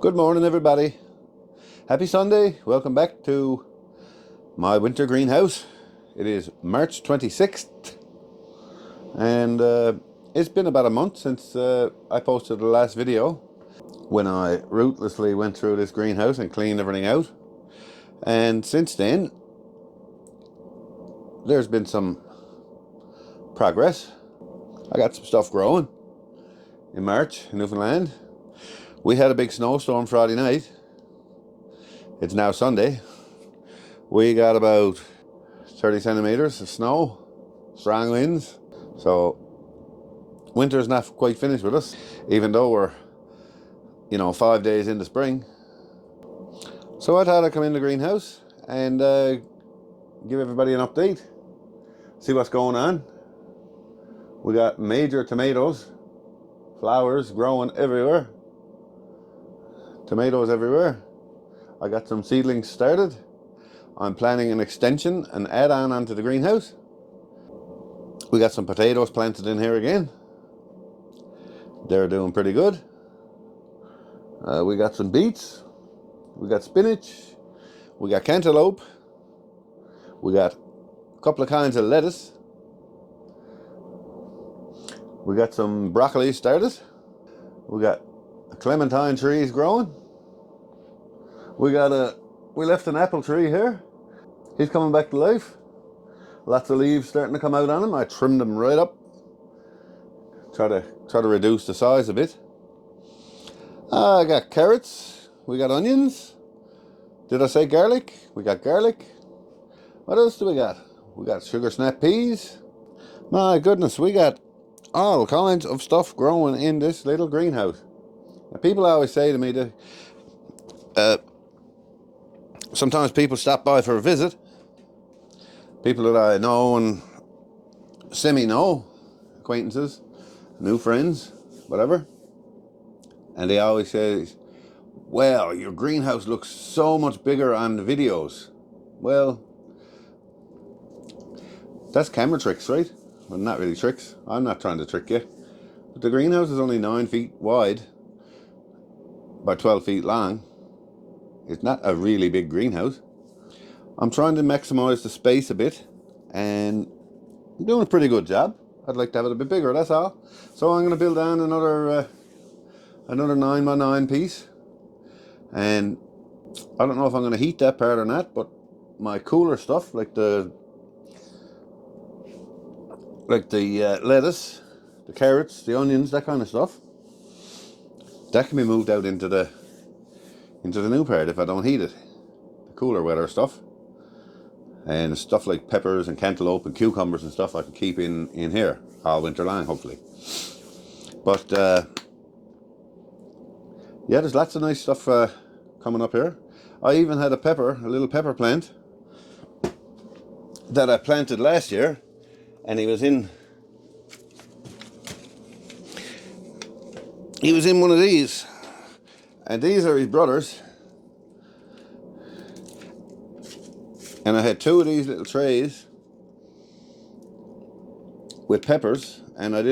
Good morning, everybody. Happy Sunday. Welcome back to my winter greenhouse. It is March 26th and it's been about a month since I posted the last video when I ruthlessly went through this greenhouse and cleaned everything out. And since then there's been some progress. I got some stuff growing in March in Newfoundland. We had a big snowstorm Friday night. It's now Sunday. We got about 30 centimeters of snow, strong winds. So winter's not quite finished with us, even though we're, 5 days into spring. So I thought I'd come in the greenhouse and give everybody an update, see what's going on. We got major tomatoes, flowers growing everywhere. Tomatoes everywhere. I got some seedlings started. I'm planning an extension, an add-on onto the greenhouse. We got some potatoes planted in here again. They're doing pretty good. We got some beets. We got spinach. We got cantaloupe. We got a couple of kinds of lettuce. We got some broccoli started. We got clementine trees growing. We left an apple tree here. He's coming back to life. Lots of leaves starting to come out on him. I trimmed them right up. Try to reduce the size a bit. I got carrots. We got onions. Did I say garlic? We got garlic. What else do we got? We got sugar snap peas. My goodness, we got all kinds of stuff growing in this little greenhouse. Now, people always say to me that sometimes people stop by for a visit. People that I know and semi-know, acquaintances, new friends, whatever. And they always say, well, your greenhouse looks so much bigger on the videos. Well, that's camera tricks, right? Well, not really tricks. I'm not trying to trick you. But the greenhouse is only 9 feet wide by 12 feet long. It's not a really big greenhouse. I'm trying to maximize the space a bit and I'm doing a pretty good job. I'd like to have it a bit bigger, that's all. So I'm going to build on another 9x9 piece, and I don't know if I'm going to heat that part or not, but my cooler stuff like the lettuce, the carrots, the onions, that kind of stuff, that can be moved out into the new part if I don't heat it. The cooler weather stuff. And stuff like peppers and cantaloupe and cucumbers and stuff I can keep in here all winter long, hopefully. But yeah, there's lots of nice stuff coming up here. I even had a little pepper plant that I planted last year, and he was in one of these, and these are his brothers. And I had 2 of these little trays with peppers, and I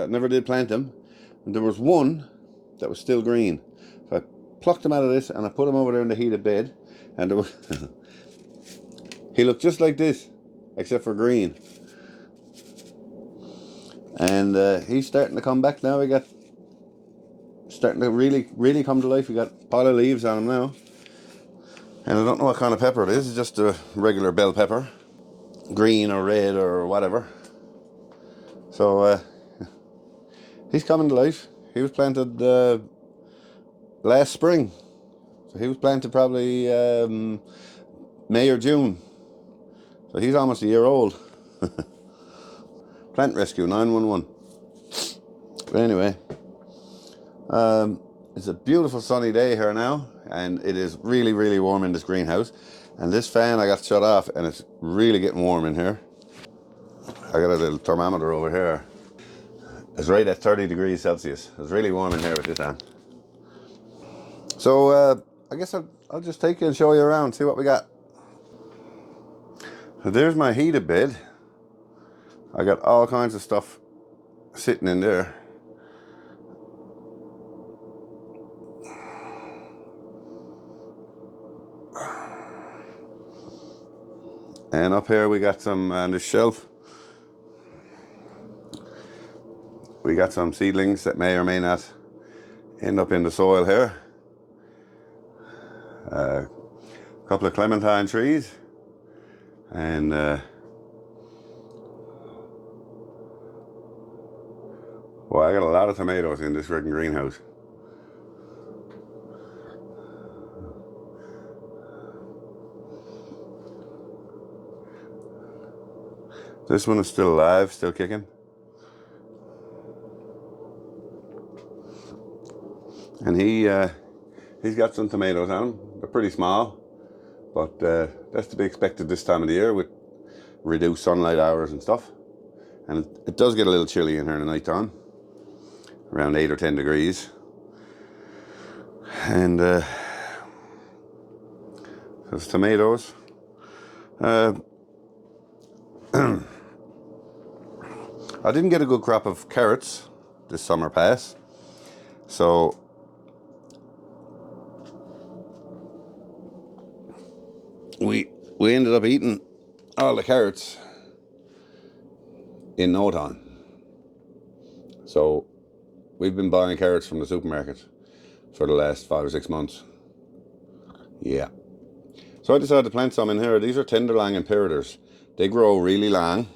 never did plant them. And there was one that was still green. So I plucked them out of this and I put them over there in the heated bed. And there was he looked just like this, except for green. And he's starting to come back now. Starting to really come to life. We got a pile of leaves on him now. And I don't know what kind of pepper it is. It's just a regular bell pepper, green or red or whatever. So he's coming to life. He was planted last spring. So he was planted probably May or June. So he's almost a year old. Plant rescue 911. But anyway, it's a beautiful sunny day here now, and it is really warm in this greenhouse. And this fan I got shut off, and it's really getting warm in here. I got a little thermometer over here. It's right at 30 degrees Celsius. It's really warm in here with this on. So I guess I'll just take you and show you around, see what we got. So there's my heated bed. I got all kinds of stuff sitting in there. And up here we got some, on this shelf, we got some seedlings that may or may not end up in the soil here. A couple of clementine trees, and well, I got a lot of tomatoes in this freaking greenhouse. This one is still alive, still kicking. And he's got some tomatoes on him. They're pretty small, but that's to be expected this time of the year with reduced sunlight hours and stuff. And it does get a little chilly in here in the night time, around 8 or 10 degrees. And there's tomatoes. I didn't get a good crop of carrots this summer pass, so we ended up eating all the carrots in no time. So we've been buying carrots from the supermarket for the last 5 or 6 months. Yeah. So I decided to plant some in here. These are tenderloin imperators. They grow really long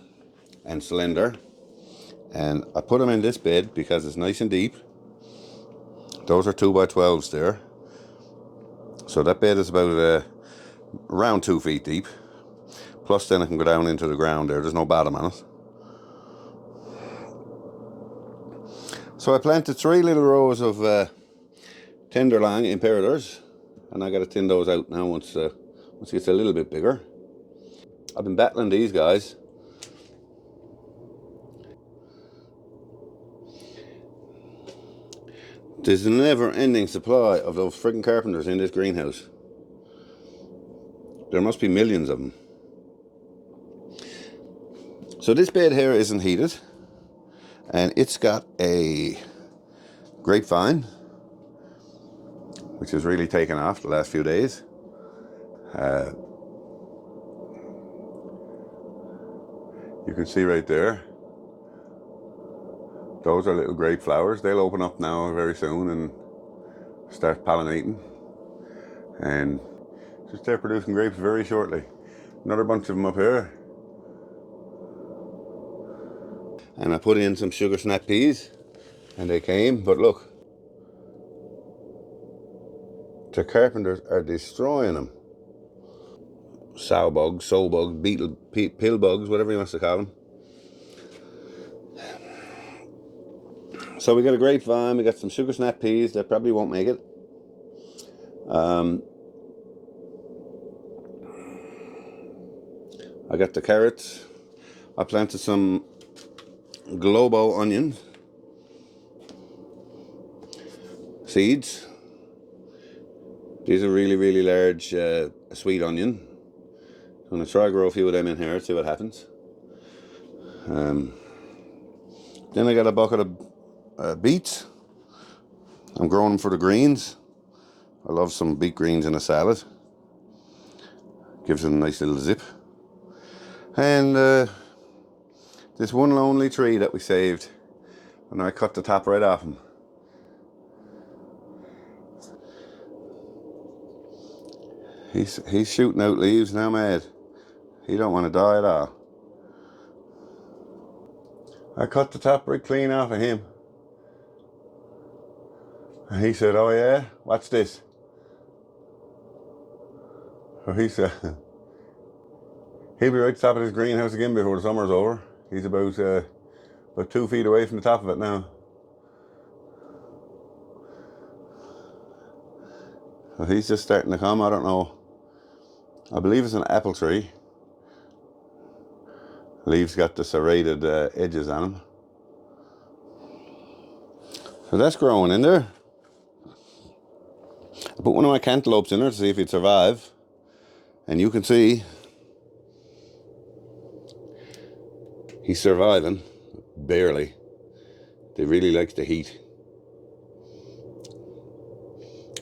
and slender. And I put them in this bed because it's nice and deep. Those are 2x12s there. So that bed is about around 2 feet deep. Plus then I can go down into the ground there. There's no bottom on it. So I planted 3 little rows of tenderloin imperators. And I got to thin those out now once it gets a little bit bigger. I've been battling these guys. There's a never-ending supply of those friggin' carpenters in this greenhouse. There must be millions of them. So this bed here isn't heated, and it's got a grapevine, which has really taken off the last few days. You can see right there, those are little grape flowers. They'll open up now very soon and start pollinating, and just start producing grapes very shortly. Another bunch of them up here. And I put in some sugar snap peas, and they came, but look, the carpenters are destroying them. Sow bugs, beetle, pill bugs, whatever you want to call them. So we got a grapevine, we got some sugar snap peas that probably won't make it. I got the carrots. I planted some globo onions seeds. These are really, really large sweet onion. I'm going to try to grow a few of them in here, see what happens. Then I got a bucket of beets. I'm growing them for the greens. I love some beet greens in a salad. Gives it a nice little zip. And this one lonely tree that we saved, and I cut the top right off him. He's shooting out leaves now, mad. He don't want to die at all. I cut the top right clean off of him. And he said, "Oh yeah, what's this?" So he said, he'll be right top of his greenhouse again before the summer's over. He's about 2 feet away from the top of it now. So he's just starting to come. I don't know. I believe it's an apple tree. Leaves got the serrated edges on them. So that's growing in there. I put one of my cantaloupes in there to see if he'd survive. And you can see he's surviving, barely. They really like the heat.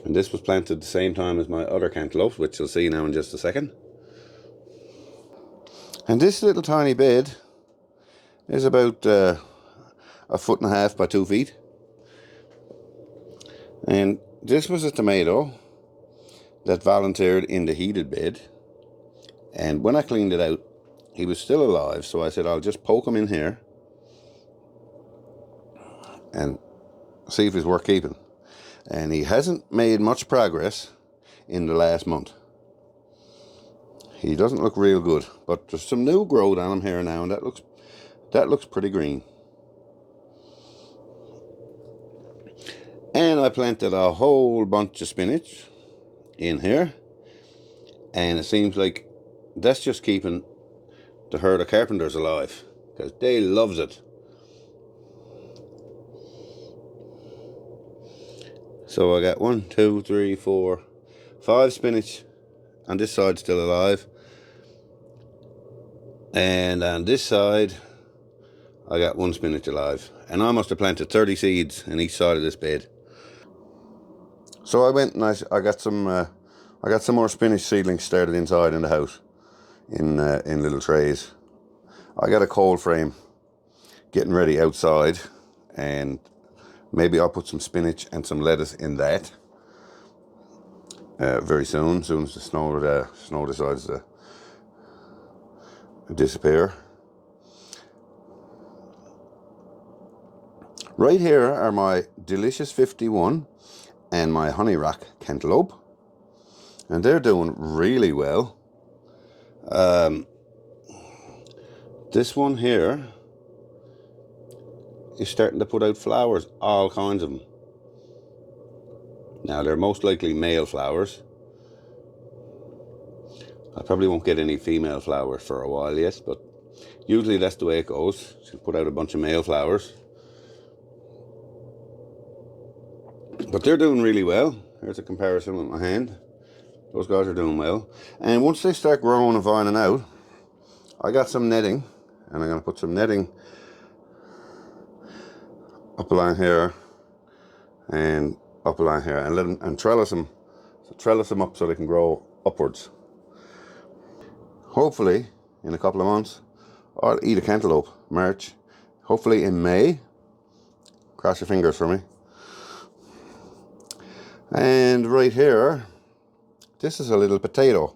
And this was planted the same time as my other cantaloupes, which you'll see now in just a second. And this little tiny bed is about 1.5 feet by 2 feet. And this was a tomato that volunteered in the heated bed. And when I cleaned it out, he was still alive. So I said, I'll just poke him in here and see if he's worth keeping. And he hasn't made much progress in the last month. He doesn't look real good, but there's some new growth on him here now, and that looks pretty green. And I planted a whole bunch of spinach in here, and it seems like that's just keeping the herd of carpenters alive, because they loves it. So I got 1, 2, 3, 4, 5 spinach on this side still alive, and on this side I got 1 spinach alive, and I must have planted 30 seeds in each side of this bed. So I went and I got some more spinach seedlings started inside in the house, in little trays. I got a cold frame getting ready outside, and maybe I'll put some spinach and some lettuce in that very soon as the snow decides to disappear. Right here are my Delicious 51 and my Honey Rock Cantaloupe, and they're doing really well. This one here is starting to put out flowers, all kinds of them. Now they're most likely male flowers. I probably won't get any female flowers for a while yet, but usually that's the way it goes. She'll put out a bunch of male flowers. But they're doing really well. Here's a comparison with my hand. Those guys are doing well. And once they start growing and vining out, I got some netting, and I'm going to put some netting up along here and up along here, and let them, and trellis them up so they can grow upwards. Hopefully in a couple of months I'll eat a cantaloupe. March, hopefully in May. Cross your fingers for me. And right here, this is a little potato.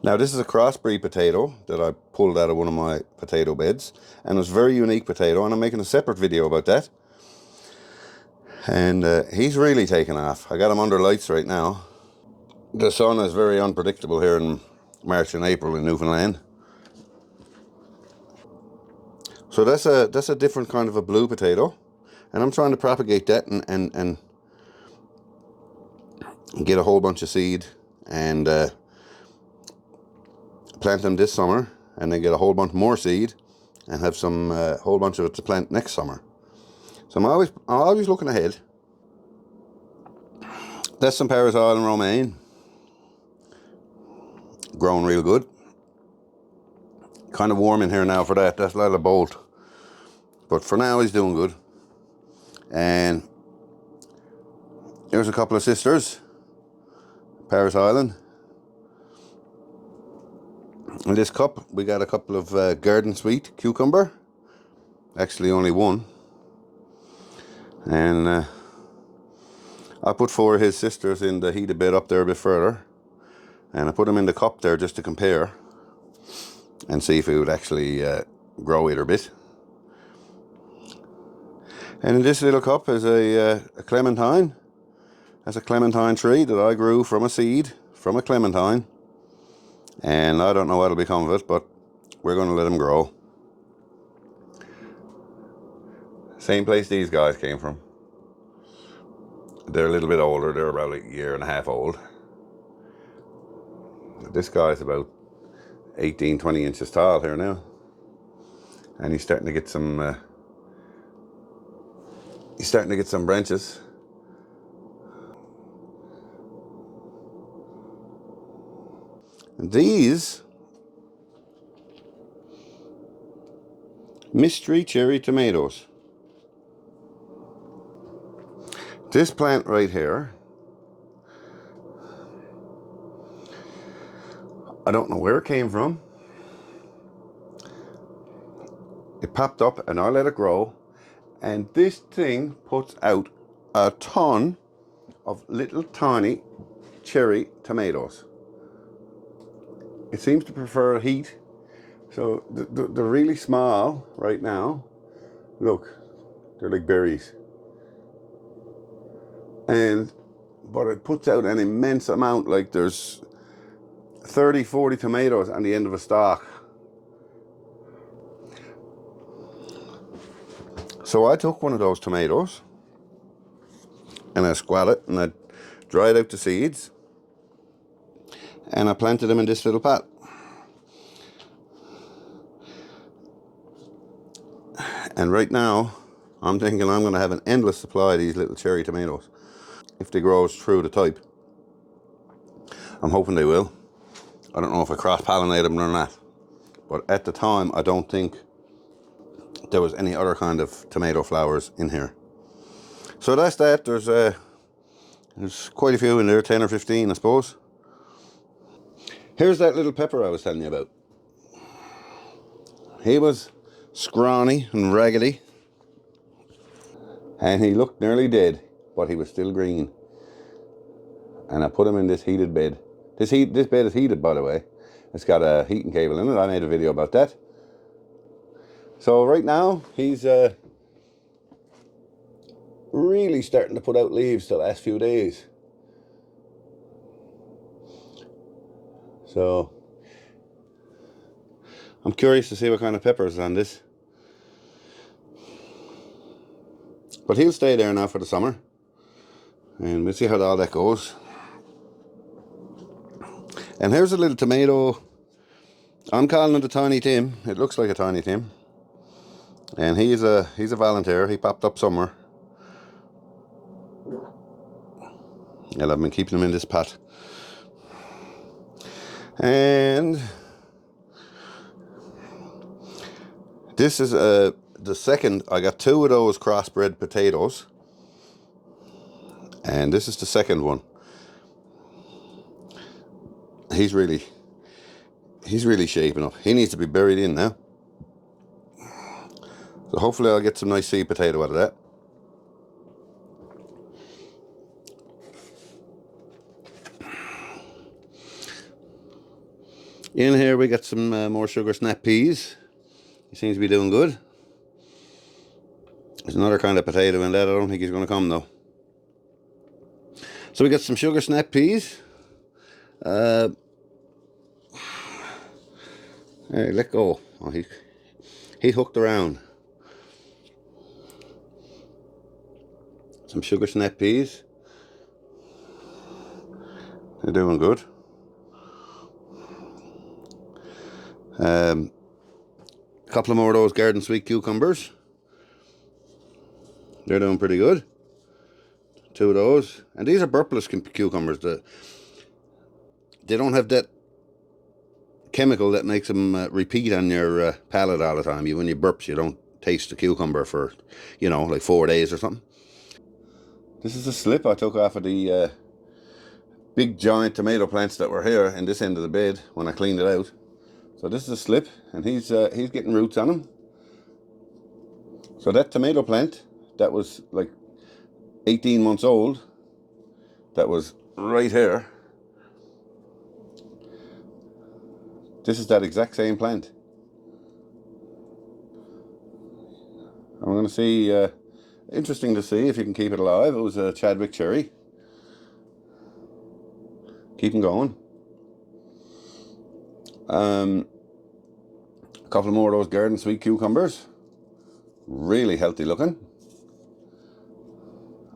Now this is a crossbreed potato that I pulled out of one of my potato beds, and it's a very unique potato, and I'm making a separate video about that. And he's really taken off. I got him under lights right now. The sun is very unpredictable here in March and April in Newfoundland. So that's a different kind of a blue potato, and I'm trying to propagate that and get a whole bunch of seed and plant them this summer, and then get a whole bunch more seed and have some whole bunch of it to plant next summer. So I'm always looking ahead. That's some Paris oil and romaine, growing real good. Kind of warm in here now for that. That's Lila Bolt, but for now he's doing good. And here's a couple of sisters, Paris Island. In this cup we got a couple of garden sweet cucumber, actually only one, and I put 4 of his sisters in the heated bed up there a bit further, and I put them in the cup there just to compare and see if it would actually grow it a bit. And in this little cup is a clementine. That's a clementine tree that I grew from a seed from a clementine, and I don't know what'll become of it, but we're going to let them grow. Same place these guys came from. They're a little bit older. They're about a year and a half old. This guy's about 18, 20 inches tall here now, and he's starting to get some branches. And these mystery cherry tomatoes. This plant right here I don't know where it came from. It popped up and I let it grow. And this thing puts out a ton of little tiny cherry tomatoes. It seems to prefer heat. So they're really small right now. Look, they're like berries. But it puts out an immense amount, like there's 30, 40 tomatoes on the end of a stalk. So I took one of those tomatoes and I squat it and I dried out the seeds and I planted them in this little pot. And right now, I'm thinking I'm going to have an endless supply of these little cherry tomatoes. If they grow through the type. I'm hoping they will. I don't know if I cross-pollinate them or not. But at the time, I don't think there was any other kind of tomato flowers in here. So that's that. There's quite a few in there, 10 or 15, I suppose. Here's that little pepper I was telling you about. He was scrawny and raggedy. And he looked nearly dead, but he was still green. And I put him in this heated bed. This bed is heated, by the way. It's got a heating cable in it. I made a video about that. So right now, he's really starting to put out leaves the last few days. So I'm curious to see what kind of peppers is on this. But he'll stay there now for the summer. And we'll see how all that goes. And here's a little tomato. I'm calling it a Tiny Tim. It looks like a Tiny Tim. And he's a volunteer. He popped up somewhere. And I've been keeping him in this pot. And this is the second. I got two of those crossbred potatoes. And this is the second one. He's really shaping up. He needs to be buried in now. So hopefully I'll get some nice seed potato out of that. In here we got some more sugar snap peas. He seems to be doing good. There's another kind of potato in that. I don't think he's going to come though. So we got some sugar snap peas. Hey, let go. Oh, he hooked around. Some sugar snap peas. They're doing good. A couple of more of those garden sweet cucumbers. They're doing pretty good. Two of those. And these are burpless cucumbers. They don't have that chemical that makes them repeat on your palate all the time. When you burp, you don't taste the cucumber for, like 4 days or something. This is a slip I took off of the big giant tomato plants that were here in this end of the bed when I cleaned it out. So this is a slip, and he's getting roots on him. So that tomato plant that was like 18 months old, that was right here. This is that exact same plant. I'm going to see, interesting to see if you can keep it alive. It was a Chadwick cherry. Keep them going. A couple more of those garden sweet cucumbers. Really healthy looking.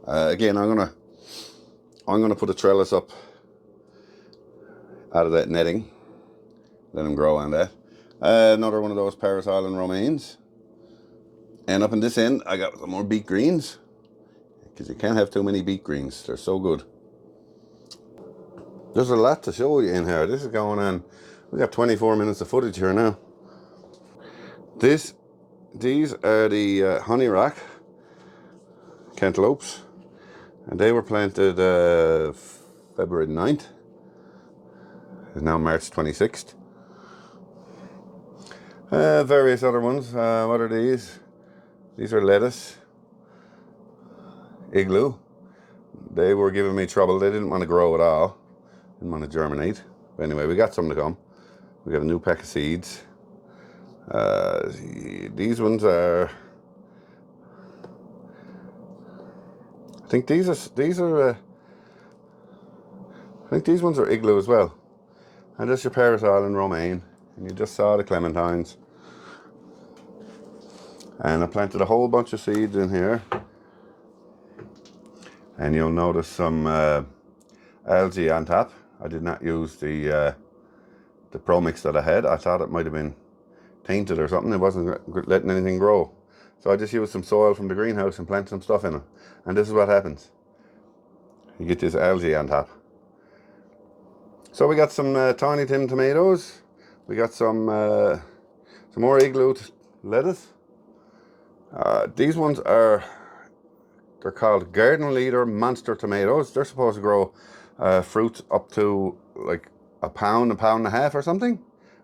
Again, I'm gonna put a trellis up out of that netting. Let them grow on that. Another one of those Paris Island romaines. And up in this end, I got some more beet greens. Because you can't have too many beet greens. They're so good. There's a lot to show you in here. This is going on. We got 24 minutes of footage here now. These are the honey rock cantaloupes. And they were planted February 9th. It's now March 26th. Various other ones. What are these? These are lettuce. Igloo. They were giving me trouble. They didn't want to grow at all. Didn't want to germinate. But anyway, we got some to come. We got a new pack of seeds. These ones are... I think these are I think these ones are Igloo as well. And just your parasol and romaine. And you just saw the clementines. And I planted a whole bunch of seeds in here. And you'll notice some algae on top. I did not use the Pro Mix that I had. I thought it might have been tainted or something. It wasn't letting anything grow. So I just used some soil from the greenhouse and planted some stuff in it. And this is what happens. You get this algae on top. So we got some Tiny Tim tomatoes. We got some more Igloo lettuce. These ones are, they're called Garden Leader Monster Tomatoes. They're supposed to grow fruit up to like a pound and a half or something.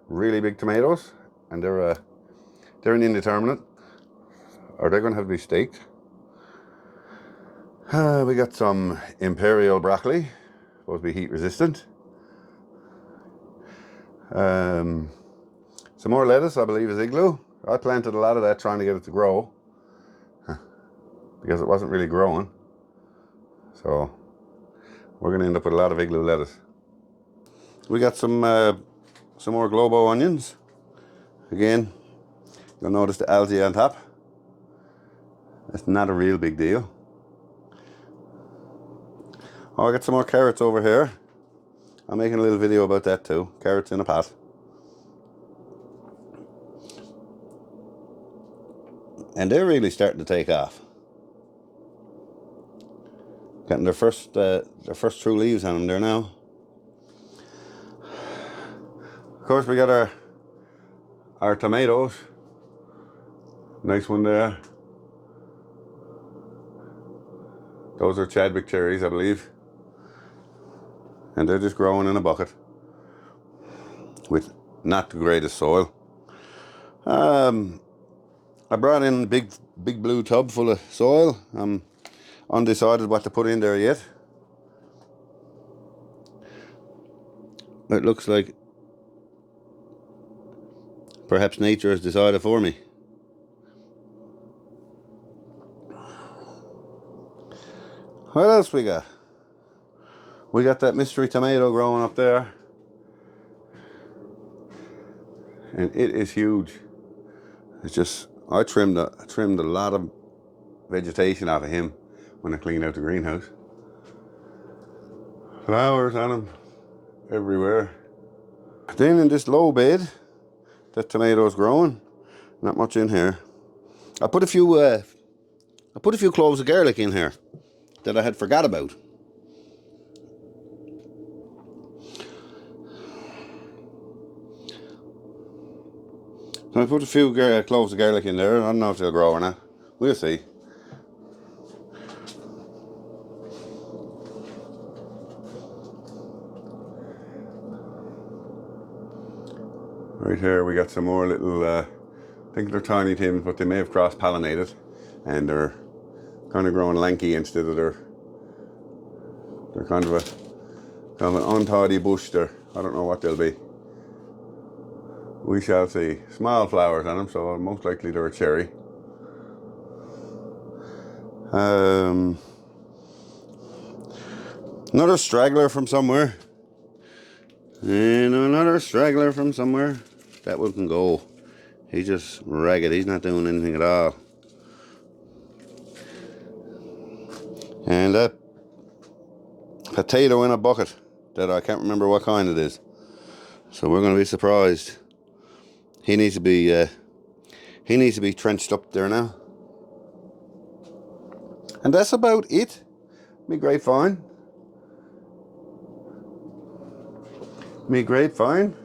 Really big tomatoes. And they're an indeterminate. Are they going to have to be staked? We got some Imperial broccoli. Supposed to be heat resistant. Some more lettuce, I believe, is Igloo. I planted a lot of that trying to get it to grow. Because it wasn't really growing. So we're going to end up with a lot of Igloo lettuce. We got some more Globo onions. Again, you'll notice the algae on top. It's not a real big deal. Oh, I got some more carrots over here. I'm making a little video about that too. Carrots in a pot. And they're really starting to take off. Getting their first true leaves on them there now. Of course, we got our tomatoes. Nice one there. Those are Chadwick cherries, I believe. And they're just growing in a bucket with not the greatest soil. I brought in a big blue tub full of soil. I'm undecided what to put in there yet. It looks like perhaps nature has decided for me. What else we got? We got that mystery tomato growing up there. And it is huge. It's just, I trimmed a lot of vegetation out of him when I cleaned out the greenhouse. Flowers on him everywhere. Then in this low bed, that tomato's growing. Not much in here. I put a few cloves of garlic in here that I had forgot about. So I put a few cloves of garlic in there. I don't know if they'll grow or not. We'll see. Right here we got some more little, I think they're Tiny Tims, but they may have cross-pollinated. And they're kind of growing lanky instead of they're kind of an untidy bush there. I don't know what they'll be. We shall see. Small flowers on them, so most likely they're a cherry. Another straggler from somewhere. And another straggler from somewhere. That one can go. He's just ragged. He's not doing anything at all. And that potato in a bucket that I can't remember what kind it is. So we're going to be surprised. He needs to be trenched up there now. And that's about it. Me grapevine.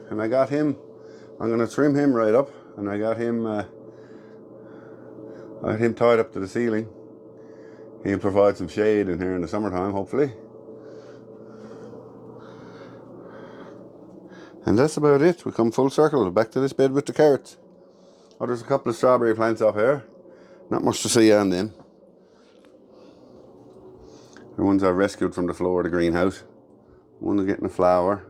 And I got him. I'm going to trim him right up. And I got him tied up to the ceiling. He'll provide some shade in here in the summertime, hopefully. And that's about it. We come full circle back to this bed with the carrots. Oh, there's a couple of strawberry plants up here. Not much to see on them. The ones I rescued from the floor of the greenhouse. One is getting a flower.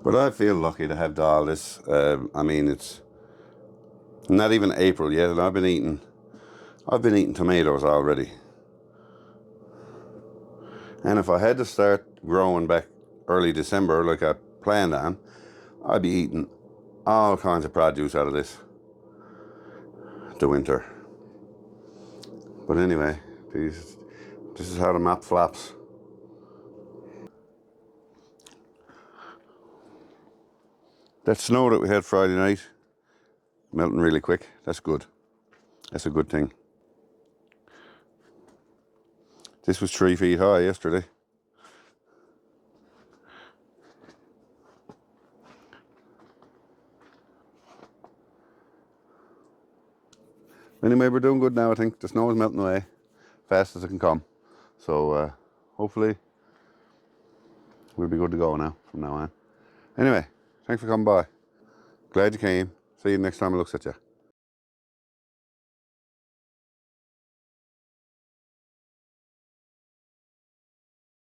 But I feel lucky to have all this. I mean, it's not even April yet, and I've been eating tomatoes already. And if I had to start growing back early December, like I planned on, I'd be eating all kinds of produce out of this the winter. But anyway, this is how the map flaps. That snow that we had Friday night, melting really quick. That's good. That's a good thing. This was 3 feet high yesterday. Anyway, we're doing good now, I think. The snow is melting away fast as it can come. So hopefully we'll be good to go now from now on. Anyway, thanks for coming by. Glad you came. See you next time I looks at you.